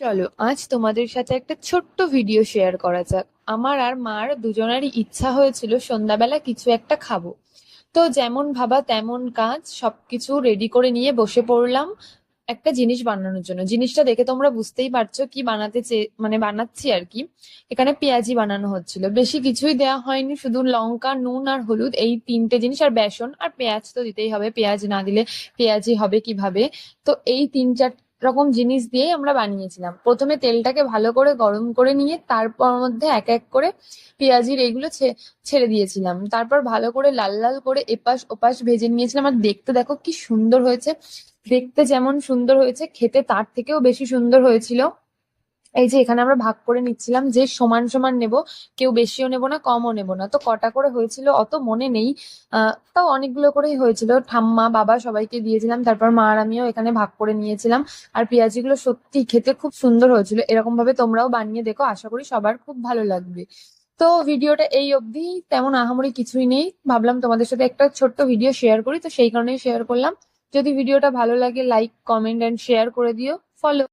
চলো আজ তোমাদের সাথে একটা ছোট্ট ভিডিও শেয়ার করা যাক। আমার আর মার দুজনেরই ইচ্ছা হয়েছিল সন্ধ্যাবেলা কিছু একটা খাবো। তো যেমন ভাবা তেমন কাজ, সবকিছু রেডি করে নিয়ে বসে পড়লাম একটা জিনিস বানানোর জন্য। জিনিসটা দেখে তোমরা বুঝতেই পারছো কি বানাতে মানে বানাচ্ছি আর কি। এখানে পেঁয়াজি বানানো হচ্ছিল, বেশি কিছুই দেওয়া হয়নি, শুধু লঙ্কা, নুন আর হলুদ, এই তিনটে জিনিস, আর বেসন আর পেঁয়াজ তো দিতেই হবে, পেঁয়াজ না দিলে পেঁয়াজি হবে কিভাবে। তো এই তিন চার রকম জিনিস দিয়েই আমরা বানিয়েছিলাম। প্রথমে তেলটাকে ভালো করে গরম করে নিয়ে তারপর মধ্যে এক এক করে পেঁয়াজির এইগুলো ছেড়ে দিয়েছিলাম। তারপর ভালো করে লাল লাল করে এপাশ ওপাশ ভেজে নিয়েছিলাম। আর দেখতে দেখো কি সুন্দর হয়েছে। দেখতে যেমন সুন্দর হয়েছে, খেতে তার থেকেও বেশি সুন্দর হয়েছিল। এই যে এখানে আমরা ভাগ করে নিচ্ছিলাম যে সমান সমান নেব, কেউ বেশিও নেব না কমও নেব না। তো কটা করে হয়েছিল অত মনে নেই, তাও অনেকগুলো করেই হয়েছিল। ঠাম্মা বাবা সবাইকে দিয়েছিলাম, তারপর মা আর আমিও এখানে ভাগ করে নিয়েছিলাম। আর পেঁয়াজিগুলো সত্যি খেতে খুব সুন্দর হয়েছিল। এরকম ভাবে তোমরাও বানিয়ে দেখো, আশা করি সবার খুব ভালো লাগবে। তো ভিডিওটা এই অবধি, তেমন আহামরি কিছুই নেই, ভাবলাম তোমাদের সাথে একটা ছোট্ট ভিডিও শেয়ার করি, তো সেই কারণেই শেয়ার করলাম। যদি ভিডিওটা ভালো লাগে লাইক কমেন্ট এন্ড শেয়ার করে দিও। ফলো